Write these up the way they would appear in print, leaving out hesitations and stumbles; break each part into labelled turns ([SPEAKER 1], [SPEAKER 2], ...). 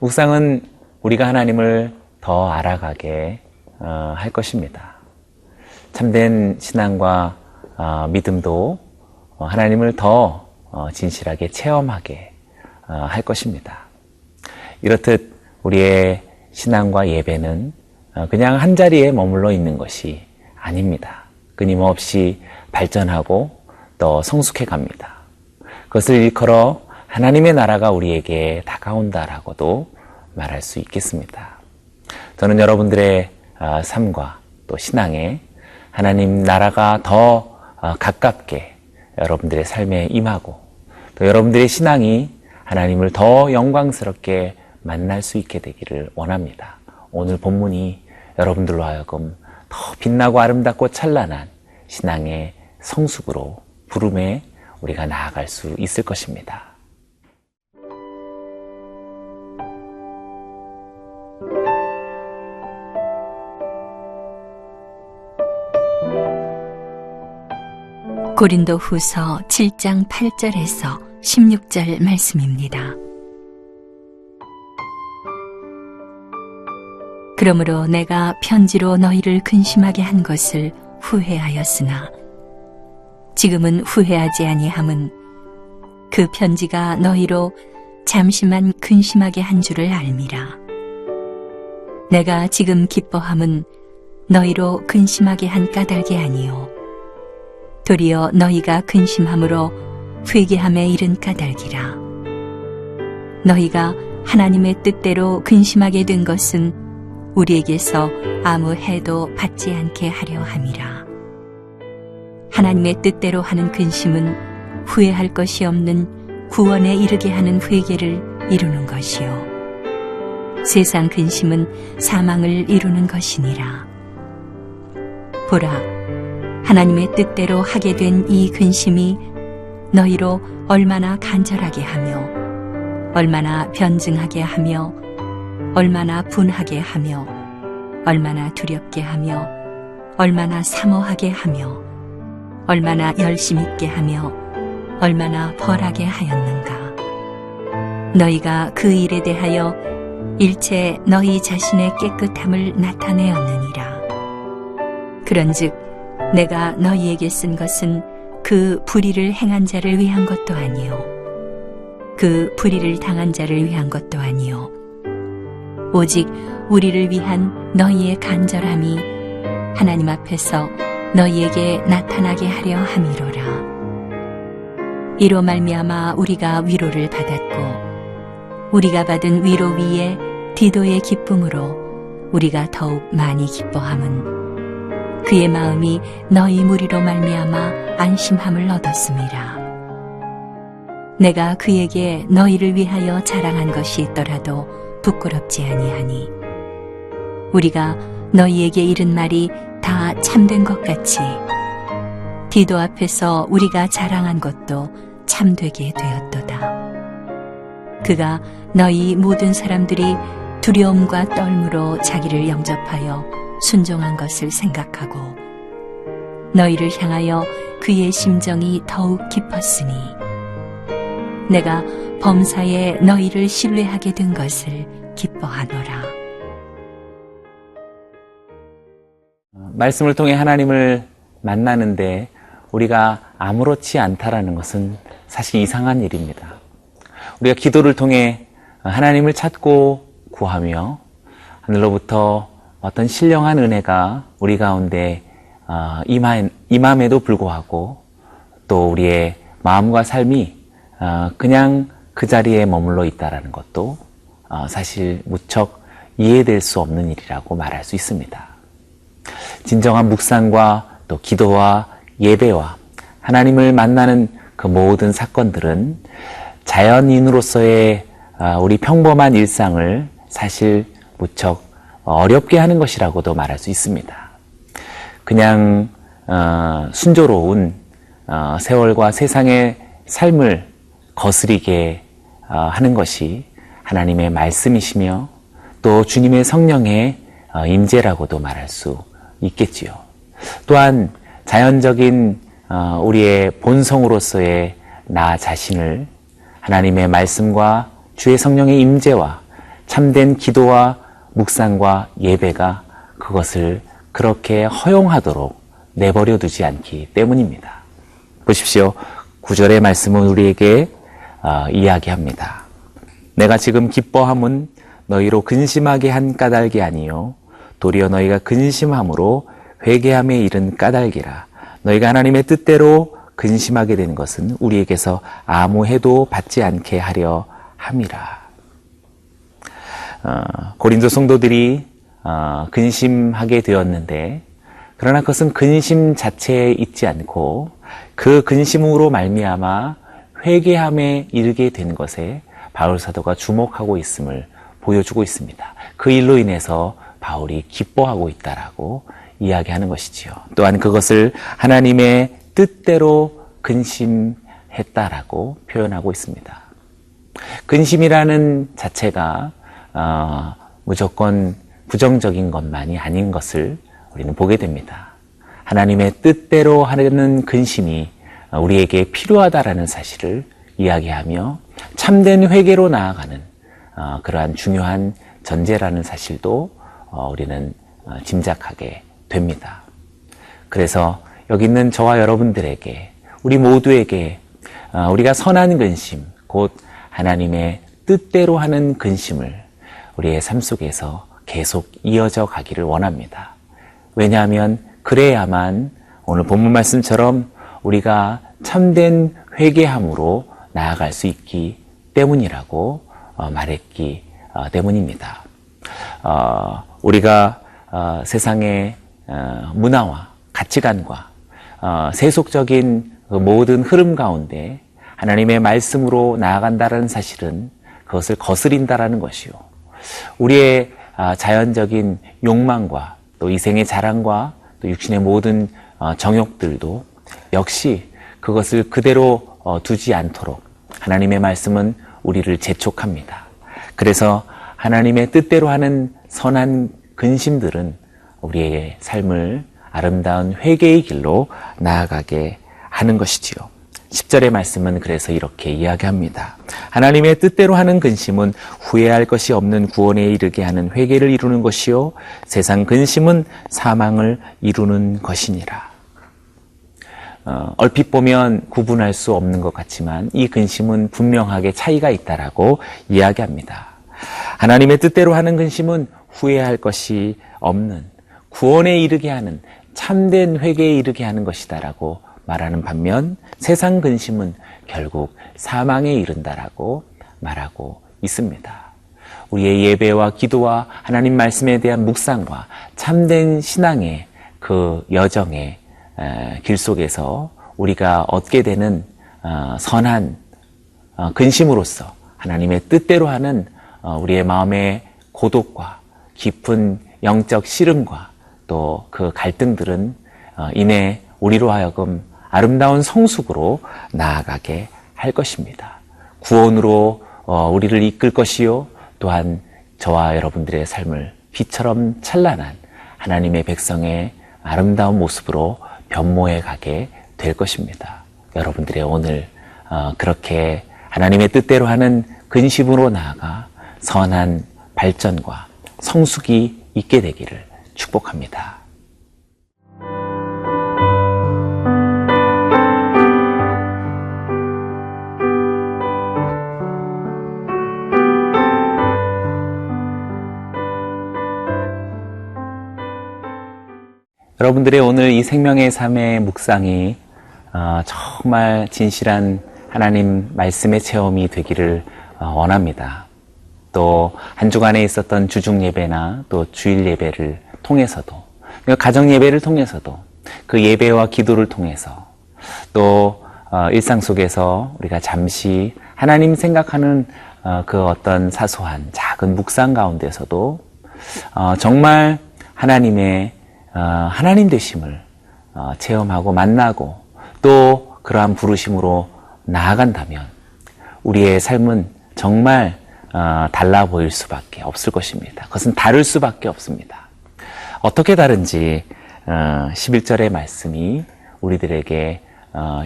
[SPEAKER 1] 묵상은 우리가 하나님을 더 알아가게 할 것입니다. 참된 신앙과 믿음도 하나님을 더 진실하게 체험하게 할 것입니다. 이렇듯 우리의 신앙과 예배는 그냥 한자리에 머물러 있는 것이 아닙니다. 끊임없이 발전하고 또 성숙해 갑니다. 그것을 일컬어 하나님의 나라가 우리에게 다가온다라고도 말할 수 있겠습니다. 저는 여러분들의 삶과 또 신앙에 하나님 나라가 더 가깝게 여러분들의 삶에 임하고 또 여러분들의 신앙이 하나님을 더 영광스럽게 만날 수 있게 되기를 원합니다. 오늘 본문이 여러분들로 하여금 더 빛나고 아름답고 찬란한 신앙의 성숙으로 부름에 우리가 나아갈 수 있을 것입니다.
[SPEAKER 2] 고린도 후서 7장 8절에서 16절 말씀입니다. 그러므로 내가 편지로 너희를 근심하게 한 것을 후회하였으나 지금은 후회하지 아니함은 그 편지가 너희로 잠시만 근심하게 한 줄을 알미라. 내가 지금 기뻐함은 너희로 근심하게 한 까닭이 아니요 도리어 너희가 근심함으로 회개함에 이른 까닭이라. 너희가 하나님의 뜻대로 근심하게 된 것은 우리에게서 아무 해도 받지 않게 하려 함이라. 하나님의 뜻대로 하는 근심은 후회할 것이 없는 구원에 이르게 하는 회개를 이루는 것이요 세상 근심은 사망을 이루는 것이니라. 보라, 하나님의 뜻대로 하게 된 이 근심이 너희로 얼마나 간절하게 하며 얼마나 변증하게 하며 얼마나 분하게 하며 얼마나 두렵게 하며 얼마나 사모하게 하며 얼마나 열심 있게 하며 얼마나 벌하게 하였는가. 너희가 그 일에 대하여 일체 너희 자신의 깨끗함을 나타내었느니라. 그런즉 내가 너희에게 쓴 것은 그 불의를 행한 자를 위한 것도 아니요 그 불의를 당한 자를 위한 것도 아니요 오직 우리를 위한 너희의 간절함이 하나님 앞에서 너희에게 나타나게 하려 함이로라. 이로 말미암아 우리가 위로를 받았고 우리가 받은 위로 위에 디도의 기쁨으로 우리가 더욱 많이 기뻐함은 그의 마음이 너희 무리로 말미암아 안심함을 얻었음이라. 내가 그에게 너희를 위하여 자랑한 것이 있더라도 부끄럽지 아니하니 우리가 너희에게 이른 말이 다 참된 것 같이 디도 앞에서 우리가 자랑한 것도 참되게 되었도다. 그가 너희 모든 사람들이 두려움과 떨므로 자기를 영접하여 순종한 것을 생각하고 너희를 향하여 그의 심정이 더욱 깊었으니 내가 범사에 너희를 신뢰하게 된 것을 기뻐하노라.
[SPEAKER 1] 말씀을 통해 하나님을 만나는데 우리가 아무렇지 않다라는 것은 사실 이상한 일입니다. 우리가 기도를 통해 하나님을 찾고 구하며 하늘로부터 어떤 신령한 은혜가 우리 가운데 임함에도 불구하고 또 우리의 마음과 삶이 그냥 그 자리에 머물러 있다는 것도 사실 무척 이해될 수 없는 일이라고 말할 수 있습니다. 진정한 묵상과 또 기도와 예배와 하나님을 만나는 그 모든 사건들은 자연인으로서의 우리 평범한 일상을 사실 무척 어렵게 하는 것이라고도 말할 수 있습니다. 그냥 순조로운 세월과 세상의 삶을 거스리게 하는 것이 하나님의 말씀이시며 또 주님의 성령의 임재라고도 말할 수 있겠지요. 또한 자연적인 우리의 본성으로서의 나 자신을 하나님의 말씀과 주의 성령의 임재와 참된 기도와 묵상과 예배가 그것을 그렇게 허용하도록 내버려 두지 않기 때문입니다. 보십시오. 9절의 말씀은 우리에게 이야기합니다. 내가 지금 기뻐함은 너희로 근심하게 한 까닭이 아니요 도리어 너희가 근심함으로 회개함에 이른 까닭이라. 너희가 하나님의 뜻대로 근심하게 된 것은 우리에게서 아무 해도 받지 않게 하려 함이라. 고린도 성도들이 근심하게 되었는데 그러나 그것은 근심 자체에 있지 않고 그 근심으로 말미암아 회개함에 이르게 된 것에 바울 사도가 주목하고 있음을 보여주고 있습니다. 그 일로 인해서 바울이 기뻐하고 있다라고 이야기하는 것이지요. 또한 그것을 하나님의 뜻대로 근심했다라고 표현하고 있습니다. 근심이라는 자체가 무조건 부정적인 것만이 아닌 것을 우리는 보게 됩니다. 하나님의 뜻대로 하는 근심이 우리에게 필요하다라는 사실을 이야기하며 참된 회개로 나아가는 그러한 중요한 전제라는 사실도 우리는 짐작하게 됩니다. 그래서 여기 있는 저와 여러분들에게 우리 모두에게 우리가 선한 근심 곧 하나님의 뜻대로 하는 근심을 우리의 삶 속에서 계속 이어져 가기를 원합니다. 왜냐하면 그래야만 오늘 본문 말씀처럼 우리가 참된 회개함으로 나아갈 수 있기 때문이라고 말했기 때문입니다. 우리가 세상의 문화와 가치관과 세속적인 그 모든 흐름 가운데 하나님의 말씀으로 나아간다는 사실은 그것을 거스린다라는 것이요. 우리의 자연적인 욕망과 또 이생의 자랑과 또 육신의 모든 정욕들도 역시 그것을 그대로 두지 않도록 하나님의 말씀은 우리를 재촉합니다. 그래서 하나님의 뜻대로 하는 선한 근심들은 우리의 삶을 아름다운 회개의 길로 나아가게 하는 것이지요. 10절의 말씀은 그래서 이렇게 이야기합니다. 하나님의 뜻대로 하는 근심은 후회할 것이 없는 구원에 이르게 하는 회개를 이루는 것이요 세상 근심은 사망을 이루는 것이니라. 얼핏 보면 구분할 수 없는 것 같지만 이 근심은 분명하게 차이가 있다라고 이야기합니다. 하나님의 뜻대로 하는 근심은 후회할 것이 없는 구원에 이르게 하는 참된 회개에 이르게 하는 것이다라고 말하는 반면 세상 근심은 결국 사망에 이른다라고 말하고 있습니다. 우리의 예배와 기도와 하나님 말씀에 대한 묵상과 참된 신앙의 그 여정의 길 속에서 우리가 얻게 되는 선한 근심으로서 하나님의 뜻대로 하는 우리의 마음의 고독과 깊은 영적 씨름과 또 그 갈등들은 이내 우리로 하여금 아름다운 성숙으로 나아가게 할 것입니다. 구원으로 우리를 이끌 것이요 또한 저와 여러분들의 삶을 빛처럼 찬란한 하나님의 백성의 아름다운 모습으로 변모해 가게 될 것입니다. 여러분들의 오늘 그렇게 하나님의 뜻대로 하는 근심으로 나아가 선한 발전과 성숙이 있게 되기를 축복합니다. 여러분들의 오늘 이 생명의 삶의 묵상이 정말 진실한 하나님 말씀의 체험이 되기를 원합니다. 또 한 주간에 있었던 주중 예배나 또 주일 예배를 통해서도 가정 예배를 통해서도 그 예배와 기도를 통해서 또 일상 속에서 우리가 잠시 하나님 생각하는 그 어떤 사소한 작은 묵상 가운데서도 정말 하나님의 하나님 되심을 체험하고 만나고 또 그러한 부르심으로 나아간다면 우리의 삶은 정말 달라 보일 수밖에 없을 것입니다. 그것은 다를 수밖에 없습니다. 어떻게 다른지 11절의 말씀이 우리들에게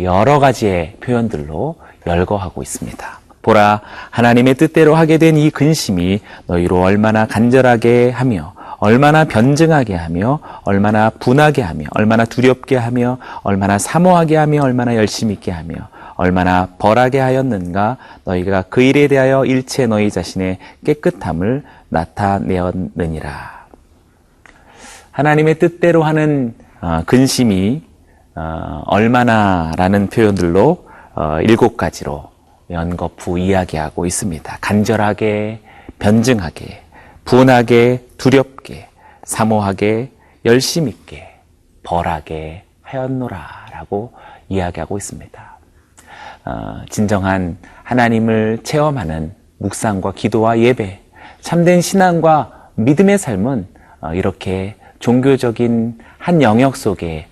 [SPEAKER 1] 여러 가지의 표현들로 열거하고 있습니다. 보라, 하나님의 뜻대로 하게 된 이 근심이 너희로 얼마나 간절하게 하며 얼마나 변증하게 하며 얼마나 분하게 하며 얼마나 두렵게 하며 얼마나 사모하게 하며 얼마나 열심 있게 하며 얼마나 벌하게 하였는가. 너희가 그 일에 대하여 일체 너희 자신의 깨끗함을 나타내었느니라. 하나님의 뜻대로 하는 근심이 얼마나라는 표현들로 7가지로 연거푸 이야기하고 있습니다. 간절하게, 변증하게, 분하게, 두렵게, 사모하게, 열심 있게, 벌하게 하였노라 라고 이야기하고 있습니다. 진정한 하나님을 체험하는 묵상과 기도와 예배, 참된 신앙과 믿음의 삶은 이렇게 종교적인 한 영역 속에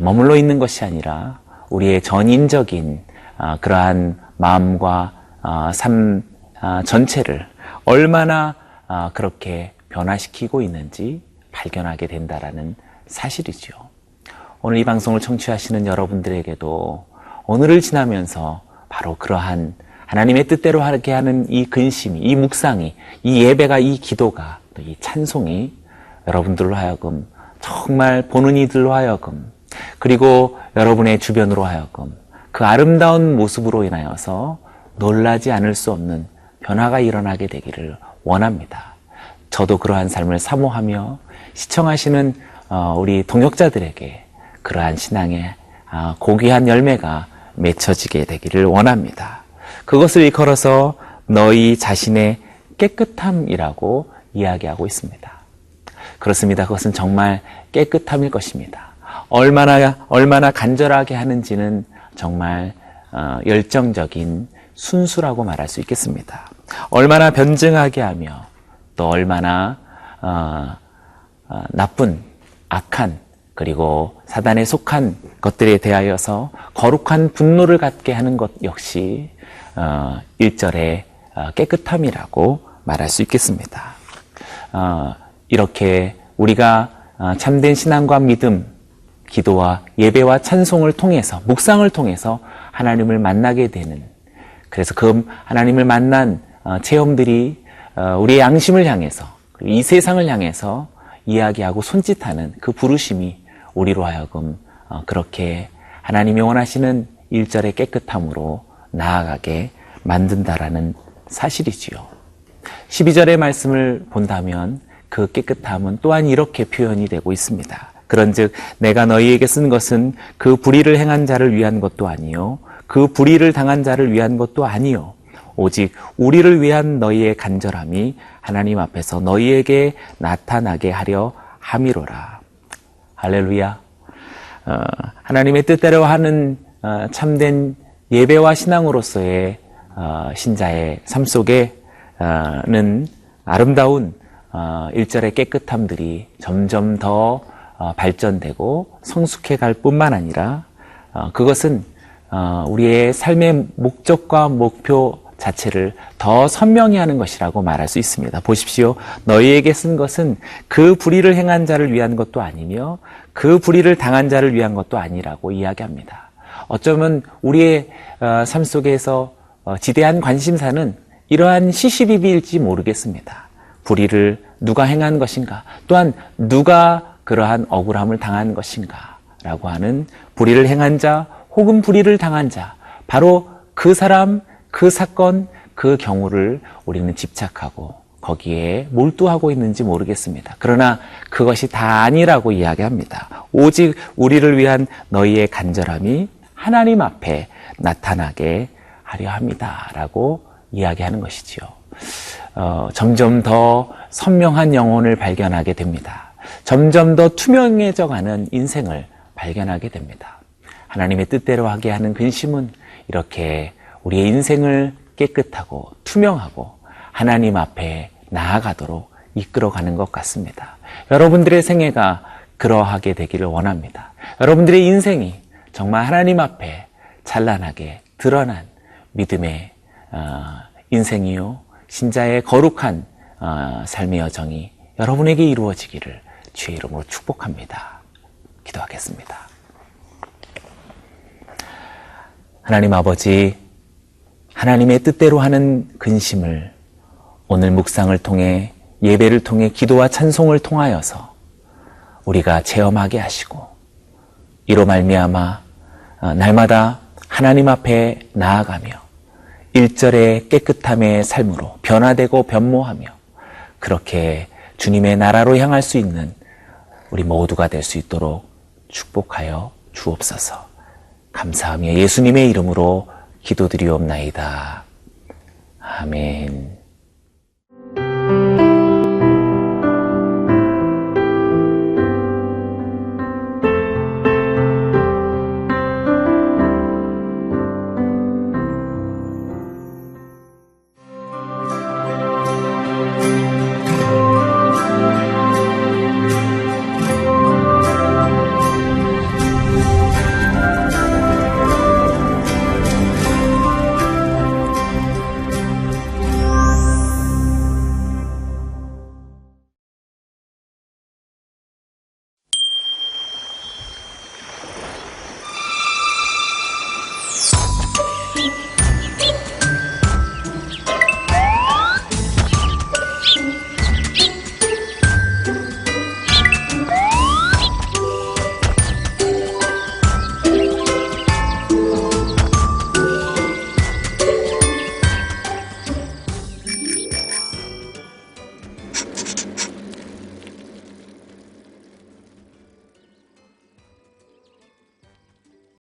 [SPEAKER 1] 머물러 있는 것이 아니라 우리의 전인적인 그러한 마음과 삶 전체를 얼마나 그렇게 변화시키고 있는지 발견하게 된다라는 사실이죠. 오늘 이 방송을 청취하시는 여러분들에게도 오늘을 지나면서 바로 그러한 하나님의 뜻대로 하게 하는 이 근심이, 이 묵상이, 이 예배가, 이 기도가, 또 이 찬송이 여러분들로 하여금 정말 보는 이들로 하여금 그리고 여러분의 주변으로 하여금 그 아름다운 모습으로 인하여서 놀라지 않을 수 없는 변화가 일어나게 되기를 원합니다. 저도 그러한 삶을 사모하며 시청하시는 우리 동역자들에게 그러한 신앙의 고귀한 열매가 맺혀지게 되기를 원합니다. 그것을 일컬어서 너희 자신의 깨끗함이라고 이야기하고 있습니다. 그렇습니다. 그것은 정말 깨끗함일 것입니다. 얼마나 간절하게 하는지는 정말 열정적인 순수라고 말할 수 있겠습니다. 얼마나 변증하게 하며 또 얼마나 나쁜, 악한 그리고 사단에 속한 것들에 대하여서 거룩한 분노를 갖게 하는 것 역시 1절의 깨끗함이라고 말할 수 있겠습니다. 이렇게 우리가 참된 신앙과 믿음, 기도와 예배와 찬송을 통해서, 묵상을 통해서 하나님을 만나게 되는, 그래서 그 하나님을 만난 체험들이 우리의 양심을 향해서, 이 세상을 향해서 이야기하고 손짓하는 그 부르심이 우리로 하여금 그렇게 하나님이 원하시는 1절의 깨끗함으로 나아가게 만든다라는 사실이지요. 12절의 말씀을 본다면 그 깨끗함은 또한 이렇게 표현이 되고 있습니다. 그런즉 내가 너희에게 쓴 것은 그 불의를 행한 자를 위한 것도 아니요 그 불의를 당한 자를 위한 것도 아니요 오직 우리를 위한 너희의 간절함이 하나님 앞에서 너희에게 나타나게 하려 함이로라. 할렐루야. 하나님의 뜻대로 하는 참된 예배와 신앙으로서의 신자의 삶 속에는 아름다운 1절의 깨끗함들이 점점 더 발전되고 성숙해 갈 뿐만 아니라 그것은 우리의 삶의 목적과 목표 자체를 더 선명히 하는 것이라고 말할 수 있습니다. 보십시오. 너희에게 쓴 것은 그 불의를 행한 자를 위한 것도 아니며 그 불의를 당한 자를 위한 것도 아니라고 이야기합니다. 어쩌면 우리의 삶 속에서 지대한 관심사는 이러한 시시비비일지 모르겠습니다. 불의를 누가 행한 것인가, 또한 누가 그러한 억울함을 당한 것인가 라고 하는 불의를 행한 자 혹은 불의를 당한 자, 바로 그 사람, 그 사건, 그 경우를 우리는 집착하고 거기에 몰두하고 있는지 모르겠습니다. 그러나 그것이 다 아니라고 이야기합니다. 오직 우리를 위한 너희의 간절함이 하나님 앞에 나타나게 하려 합니다 라고 이야기하는 것이지요. 점점 더 선명한 영혼을 발견하게 됩니다. 점점 더 투명해져가는 인생을 발견하게 됩니다. 하나님의 뜻대로 하게 하는 근심은 이렇게 우리의 인생을 깨끗하고 투명하고 하나님 앞에 나아가도록 이끌어가는 것 같습니다. 여러분들의 생애가 그러하게 되기를 원합니다. 여러분들의 인생이 정말 하나님 앞에 찬란하게 드러난 믿음의 인생이요, 신자의 거룩한 삶의 여정이 여러분에게 이루어지기를 주의 이름으로 축복합니다. 기도하겠습니다. 하나님 아버지, 하나님의 뜻대로 하는 근심을 오늘 묵상을 통해, 예배를 통해, 기도와 찬송을 통하여서 우리가 체험하게 하시고, 이로 말미암아 날마다 하나님 앞에 나아가며 일절의 깨끗함의 삶으로 변화되고 변모하며 그렇게 주님의 나라로 향할 수 있는 우리 모두가 될 수 있도록 축복하여 주옵소서. 감사하며 예수님의 이름으로 기도드리옵나이다. 아멘.